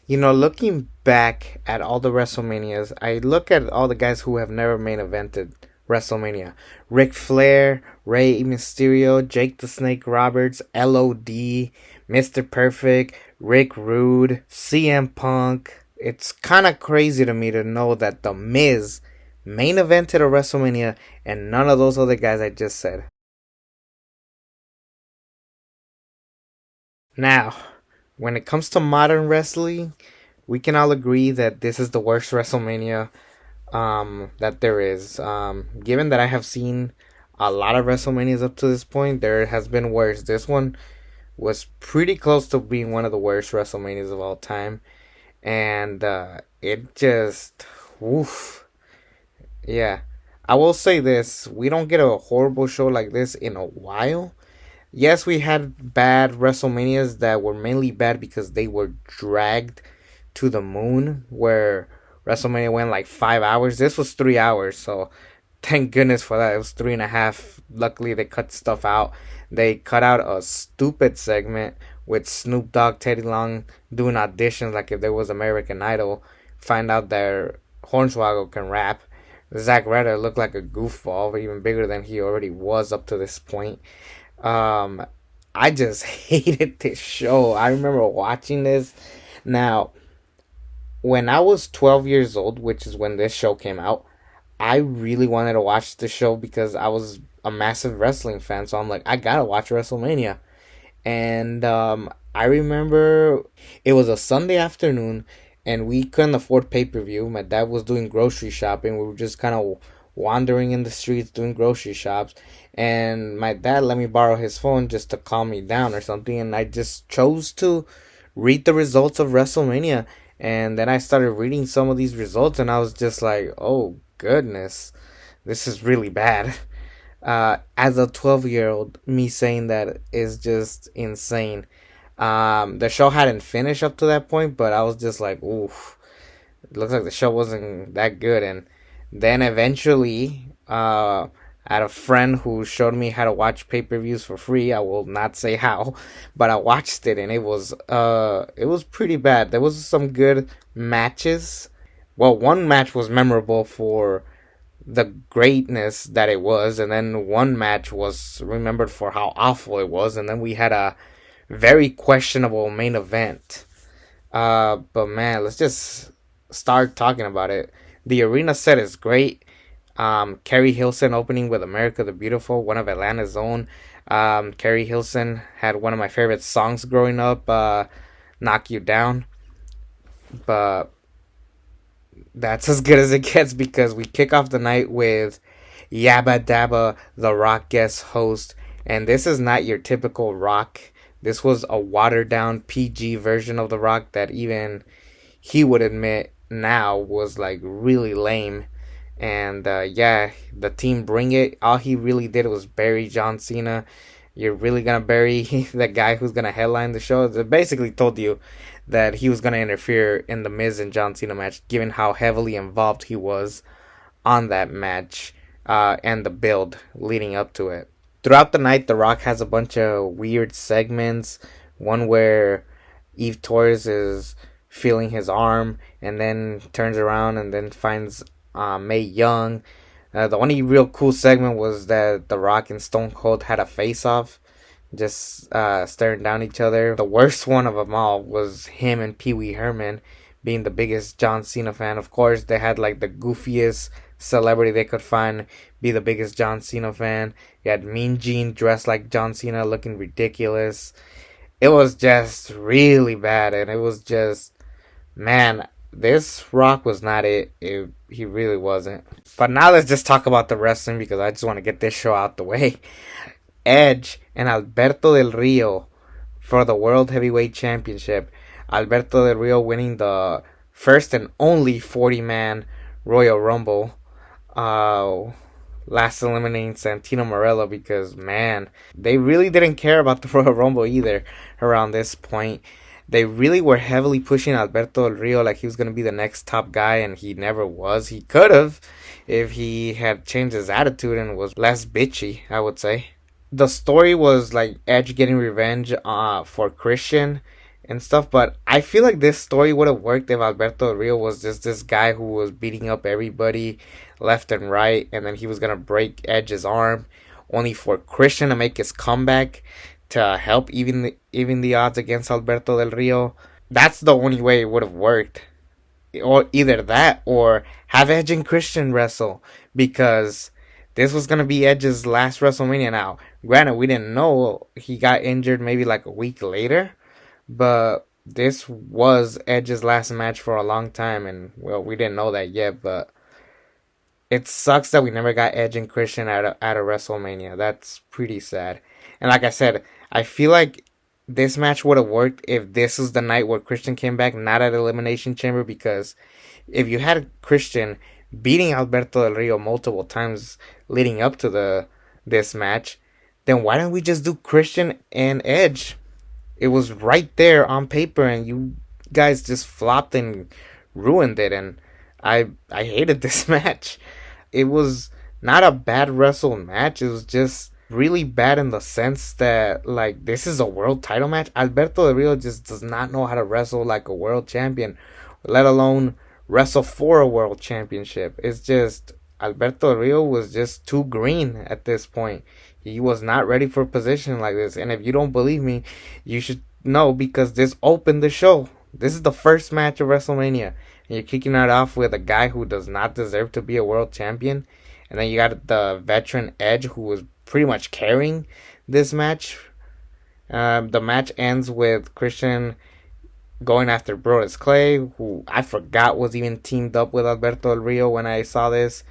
Looking back at all the WrestleManias, I look at all the guys who have never main evented WrestleMania. Ric Flair, Rey Mysterio, Jake the Snake Roberts, LOD, Mr. Perfect, Rick Rude, CM Punk. It's kind of crazy to me to know that The Miz main evented a WrestleMania and none of those other guys I just said. Now, when it comes to modern wrestling, we can all agree that this is the worst WrestleMania that there is. Given that I have seen a lot of WrestleManias up to this point, there has been worse. This one was pretty close to being one of the worst WrestleManias of all time, and it just, woof, yeah. I will say this: we don't get a horrible show like this in a while. Yes, we had bad WrestleManias that were mainly bad because they were dragged to the moon, where WrestleMania went like 5 hours. This was 3 hours, so thank goodness for that. It was 3.5. Luckily, they cut stuff out. They cut out a stupid segment with Snoop Dogg, Teddy Long doing auditions like if there was American Idol. Find out that Hornswoggle can rap. Zack Ryder looked like a goofball, even bigger than he already was up to this point. Um, I just hated this show. I remember watching this. Now, when I was 12 years old, which is when this show came out, I really wanted to watch the show because I was a massive wrestling fan. So I'm like, I gotta watch WrestleMania. And I remember it was a Sunday afternoon, and we couldn't afford pay per view. My dad was doing grocery shopping. We were just kind of wandering in the streets doing grocery shops, and my dad let me borrow his phone just to calm me down or something. And I just chose to read the results of WrestleMania, and then I started reading some of these results, and I was just like, oh goodness, this is really bad. As a 12-year-old, me saying that is just insane. The show hadn't finished up to that point, but I was just like, oof, it looks like the show wasn't that good. And then eventually, I had a friend who showed me how to watch pay-per-views for free. I will not say how, but I watched it, and it was pretty bad. There was some good matches. Well, one match was memorable for the greatness that it was, and then one match was remembered for how awful it was, and then we had a very questionable main event. But man, let's just start talking about it. The arena set is great. Carrie Hilson opening with America the Beautiful, one of Atlanta's own. Carrie Hilson had one of my favorite songs growing up, Knock You Down. But that's as good as it gets because we kick off the night with Yabba Dabba, the Rock guest host. And this is not your typical Rock. This was a watered down PG version of the Rock that even he would admit now was like really lame. And yeah, the team bring it. All he really did was bury John Cena. You're really gonna bury the guy who's gonna headline the show? They basically told you that he was gonna interfere in the Miz and John Cena match, given how heavily involved he was on that match and the build leading up to it. Throughout the night, The Rock has a bunch of weird segments. One where Eve Torres is feeling his arm and then turns around and then finds Mae Young. The only real cool segment was that The Rock and Stone Cold had a face-off, just staring down each other. The worst one of them all was him and Pee Wee Herman being the biggest John Cena fan. Of course, they had like the goofiest celebrity they could find be the biggest John Cena fan. You had Mean Gene dressed like John Cena looking ridiculous. It was just really bad, and it was just, man, this Rock was not it. He really wasn't. But now let's just talk about the wrestling because I just want to get this show out the way. Edge and Alberto Del Rio for the World Heavyweight Championship. Alberto Del Rio winning the first and only 40-man Royal Rumble. Last eliminating Santino Marella because, man, they really didn't care about the Royal Rumble either around this point. They really were heavily pushing Alberto Del Rio like he was going to be the next top guy, and he never was. He could have if he had changed his attitude and was less bitchy, I would say. The story was like Edge getting revenge for Christian, and stuff. But I feel like this story would have worked if Alberto Del Rio was just this guy who was beating up everybody left and right, and then he was gonna break Edge's arm, only for Christian to make his comeback to help even the odds against Alberto Del Rio. That's the only way it would have worked, or either that or have Edge and Christian wrestle, because this was gonna be Edge's last WrestleMania. Now, granted, we didn't know he got injured maybe like a week later, but this was Edge's last match for a long time, and well, we didn't know that yet. But it sucks that we never got Edge and Christian at a WrestleMania. That's pretty sad. And like I said, I feel like this match would have worked if this was the night where Christian came back, not at Elimination Chamber, because if you had Christian beating Alberto Del Rio multiple times leading up to this match, then why don't we just do Christian and Edge? It was right there on paper, and you guys just flopped and ruined it. And I hated this match. It was not a bad wrestle match. It was just really bad in the sense that, like, this is a world title match. Alberto Del Rio just does not know how to wrestle like a world champion, let alone wrestle for a world championship. It's just Alberto Del Rio was just too green at this point. He was not ready for a position like this. And if you don't believe me, you should know, because this opened the show. This is the first match of WrestleMania, and you're kicking it off with a guy who does not deserve to be a world champion. And then you got the veteran Edge, who was pretty much carrying this match. The match ends with Christian going after Brodus Clay, who I forgot was even teamed up with Alberto Del Rio when I saw this.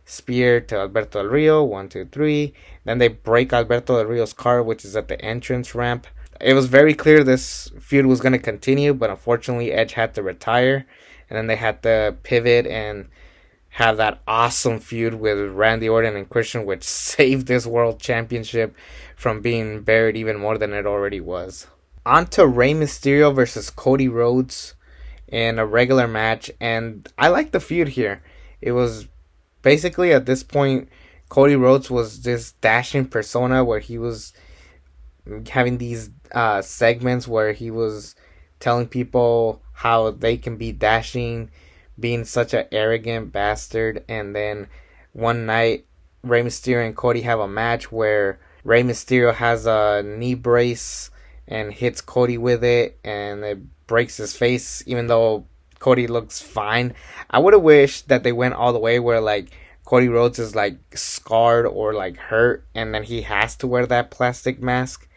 Spear to Alberto Del Rio, 1, 2, 3. Then they break Alberto Del Rio's car, which is at the entrance ramp. It was very clear this feud was going to continue, but unfortunately Edge had to retire. And then they had to pivot and have that awesome feud with Randy Orton and Christian, which saved this world championship from being buried even more than it already was. On to Rey Mysterio versus Cody Rhodes in a regular match, and I like the feud here. It was basically, at this point, Cody Rhodes was this dashing persona where he was having these segments where he was telling people how they can be dashing, being such an arrogant bastard. And then one night, Rey Mysterio and Cody have a match where Rey Mysterio has a knee brace and hits Cody with it, and it breaks his face, even though Cody looks fine. I would have wished that they went all the way where, like, Cody Rhodes is, like, scarred or, like, hurt, and then he has to wear that plastic mask.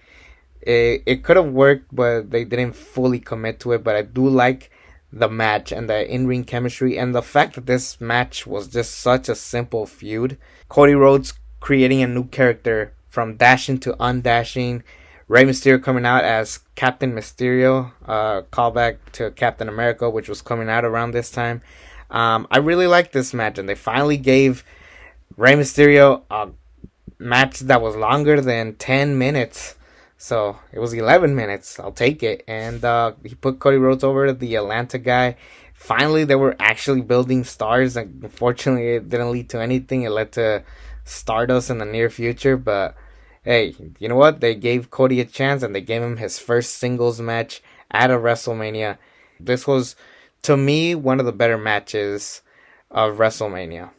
It could have worked, but they didn't fully commit to it. But I do like the match and the in-ring chemistry, and the fact that this match was just such a simple feud. Cody Rhodes creating a new character from dashing to undashing. Rey Mysterio coming out as Captain Mysterio, callback to Captain America, which was coming out around this time. I really like this match, and they finally gave Rey Mysterio a match that was longer than 10 minutes. So it was 11 minutes. I'll take it. And he put Cody Rhodes over, the Atlanta guy. Finally, they were actually building stars. Unfortunately, it didn't lead to anything. It led to Stardust in the near future. But hey, you know what? They gave Cody a chance, and they gave him his first singles match at a WrestleMania. This was, to me, one of the better matches of WrestleMania.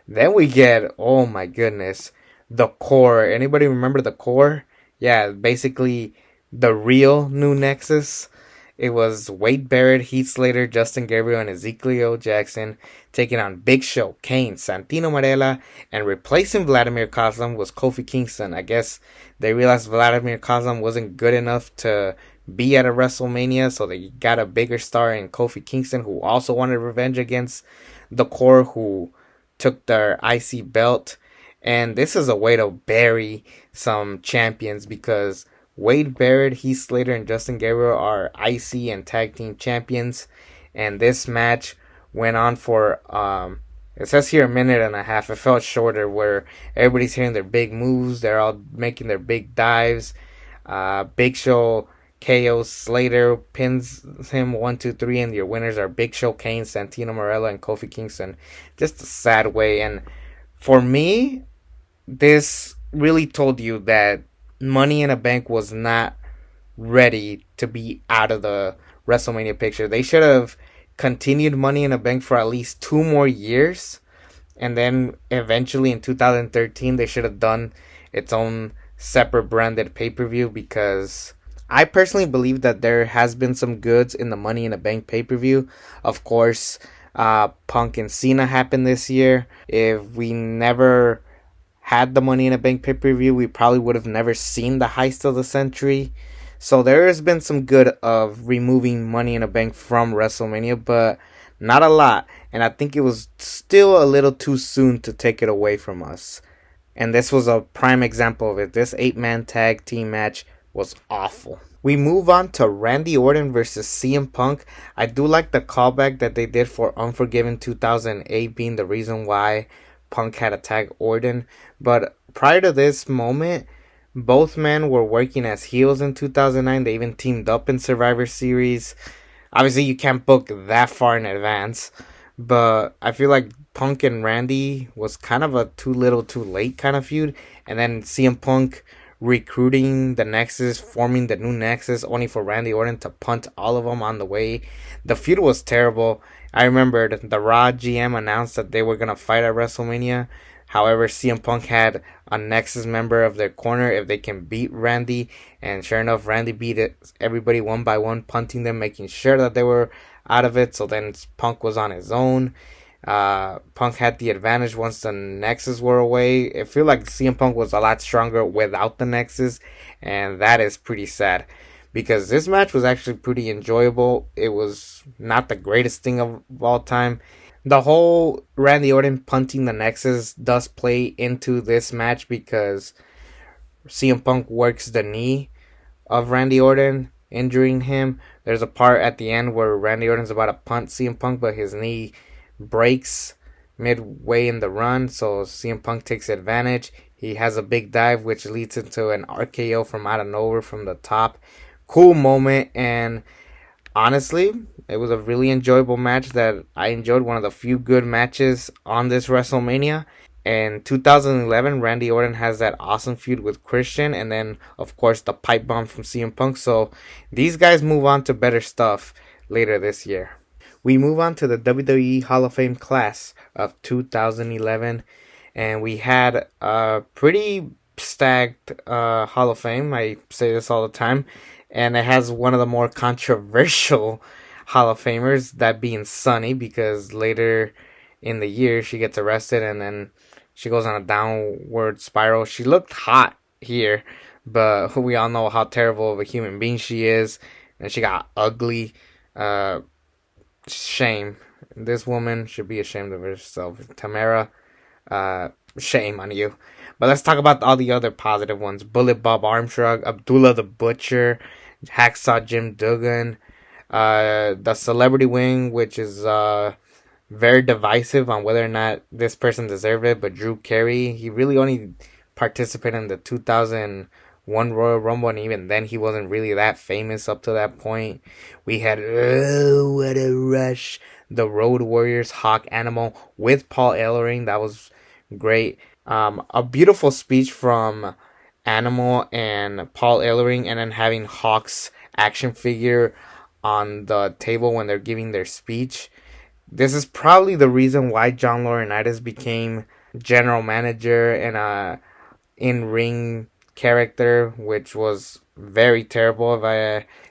Then we get, oh my goodness, the Core. Anybody remember the Core? Yeah, basically the real new Nexus. It was Wade Barrett, Heath Slater, Justin Gabriel, and Ezekiel Jackson taking on Big Show, Kane, Santino Marella, and replacing Vladimir Kozlov was Kofi Kingston. I guess they realized Vladimir Kozlov wasn't good enough to be at a WrestleMania, so they got a bigger star in Kofi Kingston, who also wanted revenge against the Core, who took their IC belt. And this is a way to bury some champions, because Wade Barrett, Heath Slater, and Justin Gabriel are IC and tag team champions. And this match went on for, it says here, a minute and a half. It felt shorter, where everybody's hitting their big moves. They're all making their big dives. Big Show KOs Slater, pins him 1, 2, 3, and your winners are Big Show, Kane, Santino Marella, and Kofi Kingston. Just a sad way. And for me, this really told you that Money in a Bank was not ready to be out of the WrestleMania picture. They should have continued Money in the Bank for at least 2 more years, and then eventually in 2013 they should have done its own separate branded pay-per-view, because I personally believe that there has been some goods in the Money in the Bank pay-per-view. Of course, Punk and Cena happened this year. If we never had the Money in the Bank pay-per-view, we probably would have never seen the Heist of the Century. So there has been some good of removing Money in the Bank from WrestleMania, but not a lot. And I think it was still a little too soon to take it away from us. And this was a prime example of it. This 8-man tag team match was awful. We move on to Randy Orton versus CM Punk. I do like the callback that they did for Unforgiven 2008 being the reason why Punk had to tag Orton. But prior to this moment, both men were working as heels in 2009. They even teamed up in Survivor Series. Obviously, you can't book that far in advance, but I feel like Punk and Randy was kind of a too little too late kind of feud. And then CM Punk recruiting the Nexus, forming the new Nexus, only for Randy Orton to punt all of them on the way. The feud was terrible. I remembered the Raw GM announced that they were going to fight at WrestleMania. However, CM Punk had a Nexus member of their corner if they can beat Randy. And sure enough, Randy beat everybody one by one, punting them, making sure that they were out of it. So then Punk was on his own. Punk had the advantage once the Nexus were away. I feel like CM Punk was a lot stronger without the Nexus, and that is pretty sad, because this match was actually pretty enjoyable. It was not the greatest thing of all time. The whole Randy Orton punting the Nexus does play into this match, because CM Punk works the knee of Randy Orton, injuring him. There's a part at the end where Randy Orton's about to punt CM Punk, but his knee breaks midway in the run, so CM Punk takes advantage. He has a big dive, which leads into an RKO from out of nowhere from the top. Cool moment, and honestly, it was a really enjoyable match that I enjoyed. One of the few good matches on this WrestleMania. In 2011, Randy Orton has that awesome feud with Christian, and then, of course, the pipe bomb from CM Punk. So these guys move on to better stuff later this year. We move on to the WWE Hall of Fame class of 2011, and we had a pretty stacked Hall of Fame. I say this all the time, and it has one of the more controversial Hall of Famers, that being Sunny, because later in the year she gets arrested and then she goes on a downward spiral. She looked hot here, but we all know how terrible of a human being she is, and she got ugly. Shame. This woman should be ashamed of herself. Tamara, shame on you. But let's talk about all the other positive ones. Bullet Bob Armstrong, Abdullah the Butcher, Hacksaw Jim Duggan, the Celebrity Wing, which is very divisive on whether or not this person deserved it, but Drew Carey, he really only participated in the 2001 Royal Rumble, and even then he wasn't really that famous up to that point. We had Oh What a Rush, the Road Warriors, Hawk Animal with Paul Ellering. That was great. A beautiful speech from Animal and Paul Ellering, and then having Hawk's action figure on the table when they're giving their speech. This is probably the reason why John Laurinaitis became general manager and a in-ring character, which was very terrible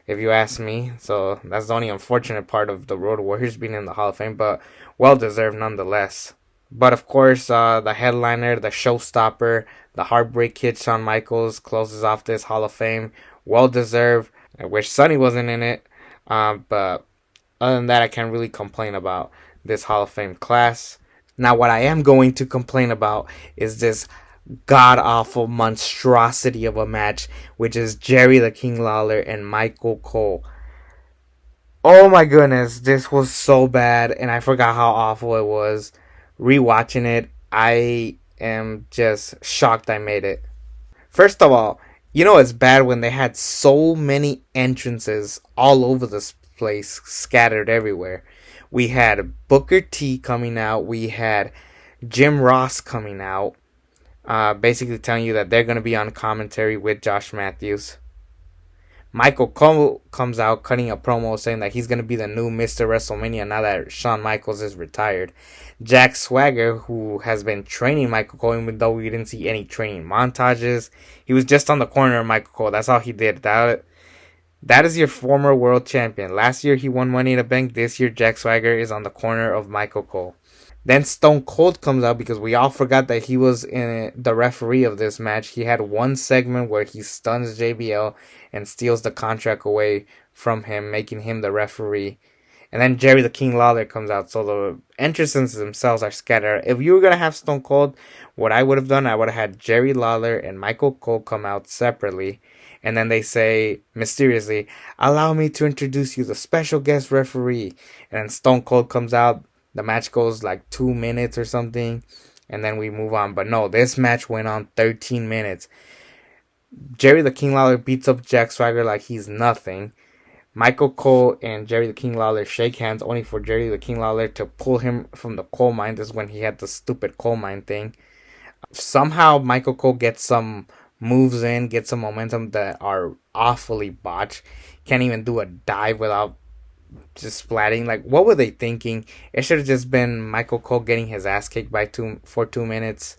if you ask me. So that's the only unfortunate part of the Road Warriors being in the Hall of Fame, but well deserved nonetheless. But of course, the headliner, the showstopper, the Heartbreak Kid, Shawn Michaels, closes off this Hall of Fame. Well deserved. I wish Sonny wasn't in it, but other than that, I can't really complain about this Hall of Fame class. Now, what I am going to complain about is this god-awful monstrosity of a match, which is Jerry the King Lawler and Michael Cole. Oh my goodness, this was so bad, and I forgot how awful it was. Rewatching it, I am just shocked I made it. First of all, you know it's bad when they had so many entrances all over this place, scattered everywhere. We had Booker T coming out. We had Jim Ross coming out, basically telling you that they're going to be on commentary with Josh Matthews. Michael Cole comes out cutting a promo saying that he's going to be the new Mr. WrestleMania now that Shawn Michaels is retired. Jack Swagger, who has been training Michael Cole, even though we didn't see any training montages, he was just on the corner of Michael Cole. That's all he did. That is your former world champion. Last year he won Money in the Bank. This year Jack Swagger is on the corner of Michael Cole. Then Stone Cold comes out because we all forgot that he was in the referee of this match. He had one segment where he stuns JBL and steals the contract away from him, making him the referee. And then Jerry the King Lawler comes out. So the entrances themselves are scattered. If you were going to have Stone Cold, what I would have done, I would have had Jerry Lawler and Michael Cole come out separately. And then they say, mysteriously, allow me to introduce you the special guest referee. And then Stone Cold comes out. The match goes like 2 minutes or something. And then we move on. But no, this match went on 13 minutes. Jerry the King Lawler beats up Jack Swagger like he's nothing. Michael Cole and Jerry the King Lawler shake hands, only for Jerry the King Lawler to pull him from the coal mine. This is when he had the stupid coal mine thing. Somehow Michael Cole gets some moves in, gets some momentum that are awfully botched. Can't even do a dive without just splatting. Like, what were they thinking? It should have just been Michael Cole getting his ass kicked for 2 minutes,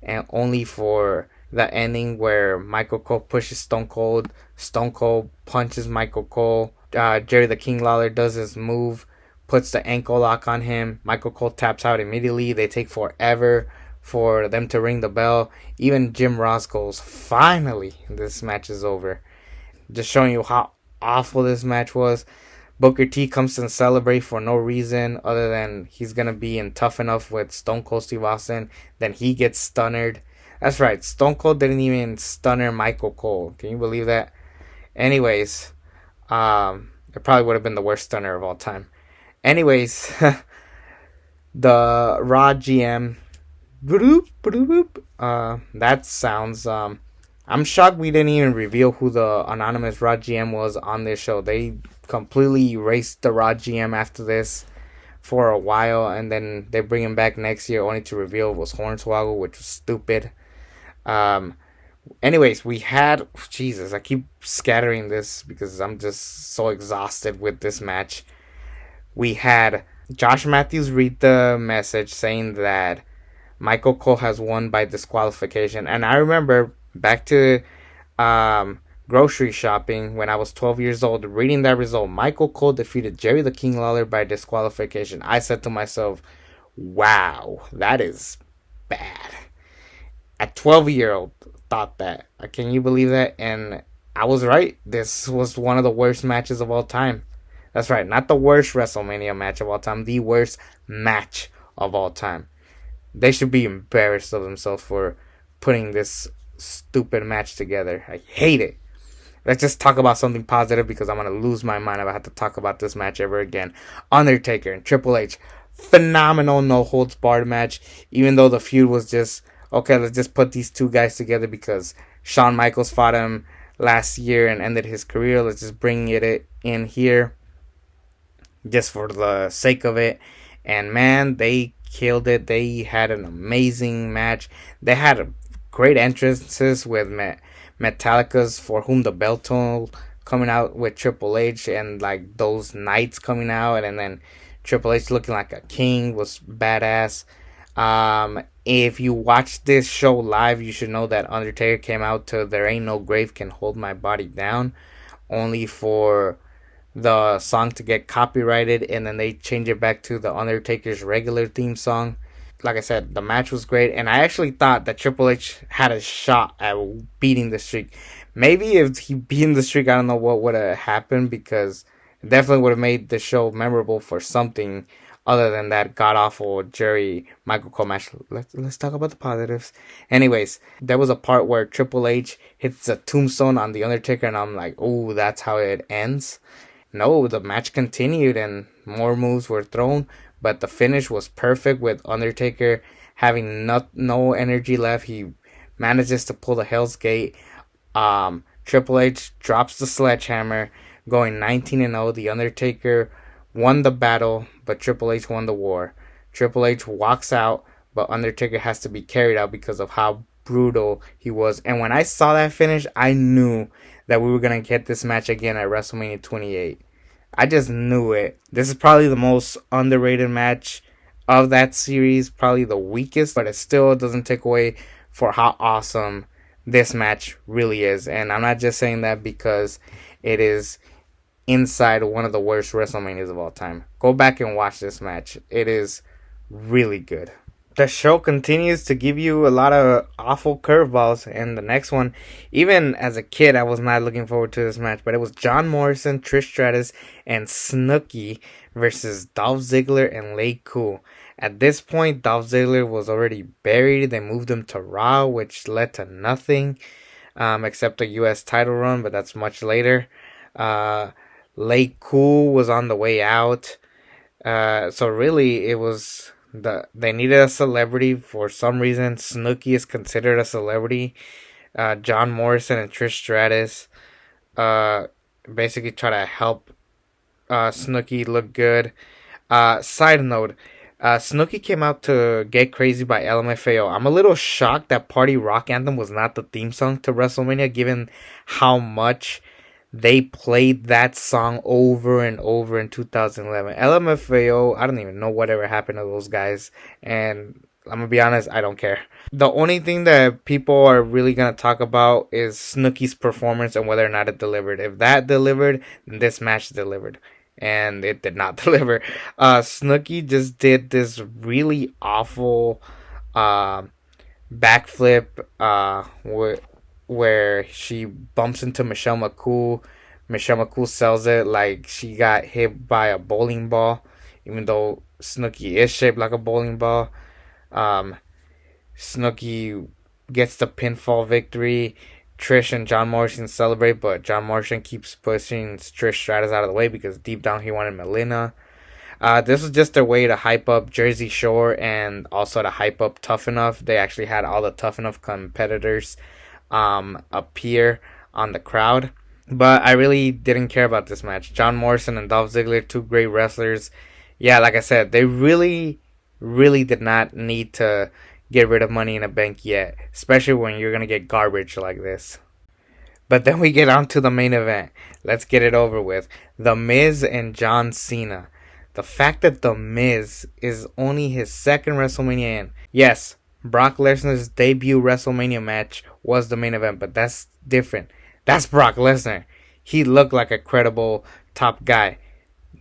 and only for the ending where Michael Cole pushes Stone Cold. Stone Cold punches Michael Cole. Jerry the King Lawler does his move, puts the ankle lock on him. Michael Cole taps out immediately. They take forever for them to ring the bell. Even Jim Ross goes, finally, this match is over. Just showing you how awful this match was. Booker T comes to celebrate for no reason other than he's going to be in Tough Enough with Stone Cold Steve Austin. Then he gets stunnered. That's right, Stone Cold didn't even stunner Michael Cole. Can you believe that? Anyways, it probably would have been the worst stunner of all time. Anyways, the Raw GM, that sounds, I'm shocked we didn't even reveal who the anonymous Raw GM was on this show. They completely erased the Raw GM after this for a while, and then they bring him back next year only to reveal it was Hornswoggle, which was stupid. Anyways, we had, Jesus, I keep scattering this because I'm just so exhausted with this match. We had Josh Matthews read the message saying that Michael Cole has won by disqualification. And I remember back to grocery shopping when I was 12 years old, reading that result. Michael Cole defeated Jerry the King Lawler by disqualification. I said to myself, wow, that is bad. A 12-year-old thought that. Can you believe that? And I was right. This was one of the worst matches of all time. That's right, not the worst WrestleMania match of all time, the worst match of all time. They should be embarrassed of themselves for putting this stupid match together. I hate it. Let's just talk about something positive because I'm going to lose my mind if I have to talk about this match ever again. Undertaker and Triple H. Phenomenal no holds barred match. Even though the feud was just, okay, let's just put these two guys together because Shawn Michaels fought him last year and ended his career. Let's just bring it in here just for the sake of it. And man, they killed it. They had an amazing match. They had great entrances with Metallica's For Whom the Bell Tolled coming out with Triple H and like those knights coming out, and then Triple H looking like a king was badass. If you watch this show live, you should know that Undertaker came out to There Ain't No Grave Can Hold My Body Down, only for the song to get copyrighted, and then they change it back to the Undertaker's regular theme song. Like I said, the match was great, and I actually thought that Triple H had a shot at beating the streak. Maybe if he beat the streak, I don't know what would have happened, because it definitely would have made the show memorable for something other than that god-awful Jerry Michael Cole match. Let's talk about the positives. Anyways, there was a part where Triple H hits a tombstone on the Undertaker, and I'm like, oh, that's how it ends. No, the match continued, and more moves were thrown, but the finish was perfect with Undertaker having no energy left. He manages to pull the Hell's Gate. Triple H drops the sledgehammer, going 19-0. The Undertaker won the battle, but Triple H won the war. Triple H walks out, but Undertaker has to be carried out because of how brutal he was. And when I saw that finish, I knew that we were gonna get this match again at WrestleMania 28. I just knew it. This is probably the most underrated match of that series, probably the weakest, but it still doesn't take away for how awesome this match really is. And I'm not just saying that because it is inside one of the worst WrestleManias of all time. Go back and watch this match. It is really good. The show continues to give you a lot of awful curveballs, and the next one, even as a kid, I was not looking forward to this match, but it was John Morrison, Trish Stratus, and Snooki versus Dolph Ziggler and Lay Cool. At this point, Dolph Ziggler was already buried. They moved him to Raw, which led to nothing except a U.S. title run, but that's much later. Lay Cool was on the way out. So really, it was they needed a celebrity for some reason. Snooki is considered a celebrity. John Morrison and Trish Stratus basically try to help Snooki look good. Side note, Snooki came out to Get Crazy by LMFAO. I'm a little shocked that Party Rock Anthem was not the theme song to WrestleMania, given how much they played that song over and over in 2011. LMFAO, I don't even know whatever happened to those guys. And I'm going to be honest, I don't care. The only thing that people are really going to talk about is Snooki's performance and whether or not it delivered. If that delivered, then this match delivered. And it did not deliver. Snooki just did this really awful backflip where she bumps into Michelle McCool. Michelle McCool sells it like she got hit by a bowling ball, even though Snooki is shaped like a bowling ball. Snooki gets the pinfall victory. Trish and John Morrison celebrate, but John Morrison keeps pushing Trish Stratus out of the way because deep down he wanted Melina. This was just a way to hype up Jersey Shore and also to hype up Tough Enough. They actually had all the Tough Enough competitors appear on the crowd. But I really didn't care about this match. John Morrison and Dolph Ziggler, two great wrestlers. Yeah, like I said, they really did not need to get rid of Money in the Bank yet, especially when you're going to get garbage like this. But then we get on to the main event. Let's get it over with. The Miz and John Cena. The fact that The Miz is only his second WrestleMania in. Yes, Brock Lesnar's debut WrestleMania match was the main event, but that's different. That's Brock Lesnar. He looked like a credible top guy.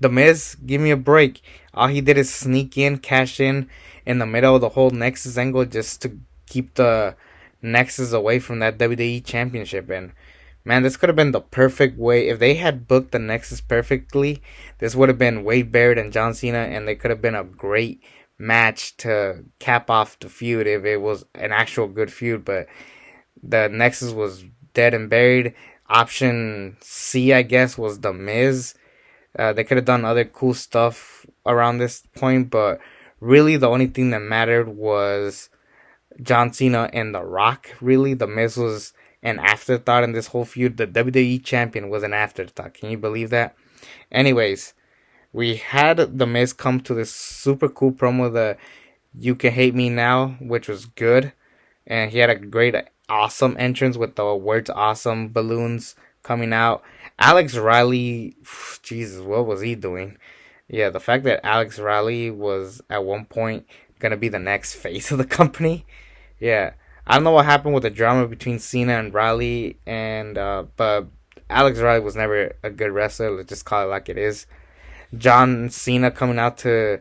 The Miz, give me a break. All he did is sneak in, cash in the middle of the whole Nexus angle just to keep the Nexus away from that WWE Championship. And man, this could have been the perfect way. If they had booked the Nexus perfectly, this would have been Wade Barrett and John Cena, and they could have been a great match to cap off the feud if it was an actual good feud. But the Nexus was dead and buried. Option C, I guess, was The Miz. They could have done other cool stuff around this point, but really the only thing that mattered was John Cena and The Rock. Really, The Miz was an afterthought in this whole feud. The WWE Champion was an afterthought. Can you believe that? Anyways, we had The Miz come to this super cool promo, the You Can Hate Me Now, which was good. And he had a great, awesome entrance with the words awesome balloons coming out. Alex Riley, Jesus, what was he doing? Yeah, the fact that Alex Riley was at one point going to be the next face of the company. Yeah, I don't know what happened with the drama between Cena and Riley, but Alex Riley was never a good wrestler. Let's just call it like it is. John Cena coming out to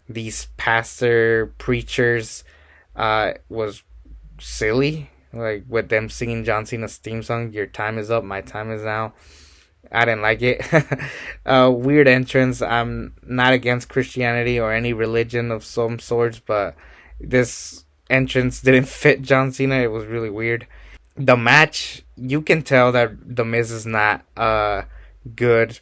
these pastor preachers was silly. Like with them singing John Cena's theme song, "Your time is up, my time is now." I didn't like it. Weird entrance. I'm not against Christianity or any religion of some sorts, but this entrance didn't fit John Cena. It was really weird. The match, you can tell that The Miz is not a good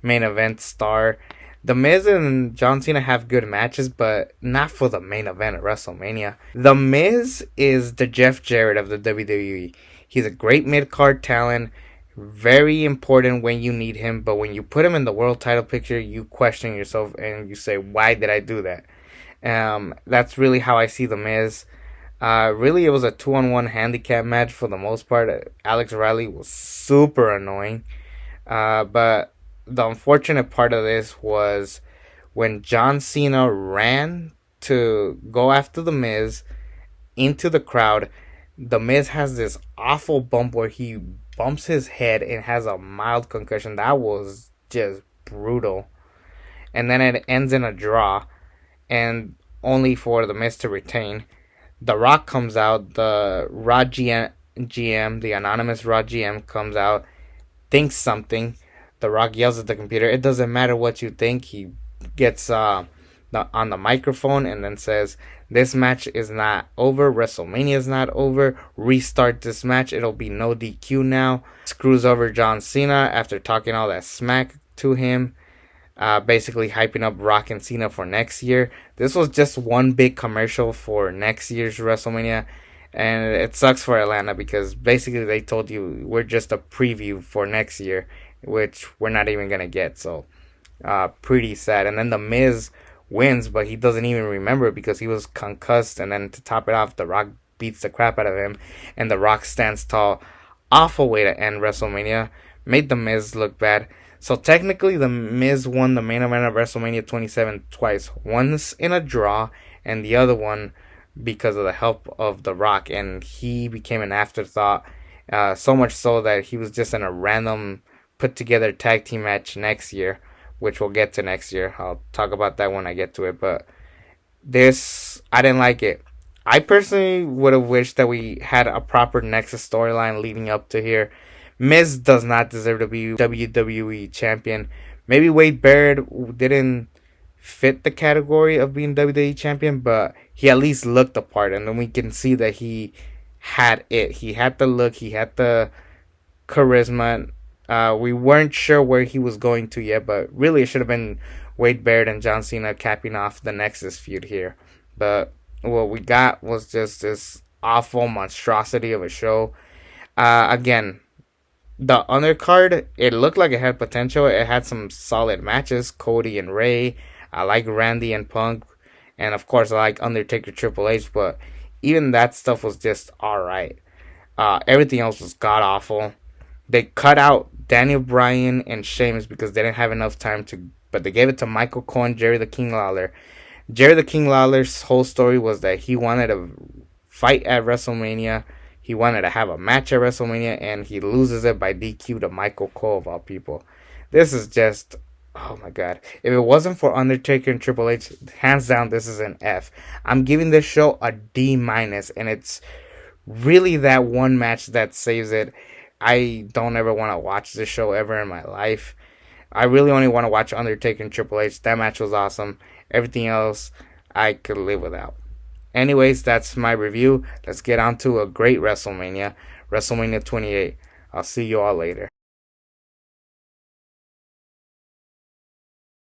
main event star. The Miz and John Cena have good matches, but not for the main event at WrestleMania. The Miz is the Jeff Jarrett of the WWE. He's a great mid-card talent, very important when you need him, but when you put him in the world title picture, you question yourself and you say, why did I do that? That's really how I see The Miz. Really, it was a 2-on-1 handicap match for the most part. Alex Riley was super annoying. But the unfortunate part of this was when John Cena ran to go after The Miz into the crowd. The Miz has this awful bump where he bumps his head and has a mild concussion. That was just brutal. And then it ends in a draw, and only for The Miz to retain. The Rock comes out, the GM, the anonymous Raw GM comes out, thinks something. The Rock yells at the computer, "It doesn't matter what you think." He gets on the microphone and then says, "This match is not over. WrestleMania is not over. Restart this match. It'll be no DQ now." Screws over John Cena after talking all that smack to him. Basically hyping up Rock and Cena for next year. This was just one big commercial for next year's WrestleMania, and it sucks for Atlanta because basically they told you we're just a preview for next year, which we're not even gonna get. So, pretty sad. And then The Miz wins, but he doesn't even remember it because he was concussed. And then to top it off, The Rock beats the crap out of him, and The Rock stands tall. Awful way to end WrestleMania. Made The Miz look bad. So technically, The Miz won the main event of WrestleMania 27 twice. Once in a draw, and the other one because of the help of The Rock. And he became an afterthought. So much so that he was just in a random put together tag team match next year, which we'll get to next year. I'll talk about that when I get to it. But this, I didn't like it. I personally would have wished that we had a proper Nexus storyline leading up to here. Miz does not deserve to be WWE champion. Maybe Wade Barrett didn't fit the category of being WWE champion, but he at least looked the part, and then we can see that he had it. He had the look, he had the charisma. We weren't sure where he was going to yet, but really it should have been Wade Barrett and John Cena capping off the Nexus feud here. But what we got was just this awful monstrosity of a show. Again, the undercard, it looked like it had potential. It had some solid matches. Cody and Ray. I like Randy and Punk. And of course, I like Undertaker, Triple H. But even that stuff was just alright. Everything else was god awful. They cut out Daniel Bryan and Sheamus because they didn't have enough time to. But they gave it to Michael Cole and Jerry the King Lawler. Jerry the King Lawler's whole story was that he wanted to fight at WrestleMania. He wanted to have a match at WrestleMania, and he loses it by DQ to Michael Cole, of all people. This is just, oh my god. If it wasn't for Undertaker and Triple H, hands down, this is an F. I'm giving this show a D-, and it's really that one match that saves it. I don't ever want to watch this show ever in my life. I really only want to watch Undertaker and Triple H. That match was awesome. Everything else, I could live without. Anyways, that's my review. Let's get on to a great WrestleMania. WrestleMania 28. I'll see you all later.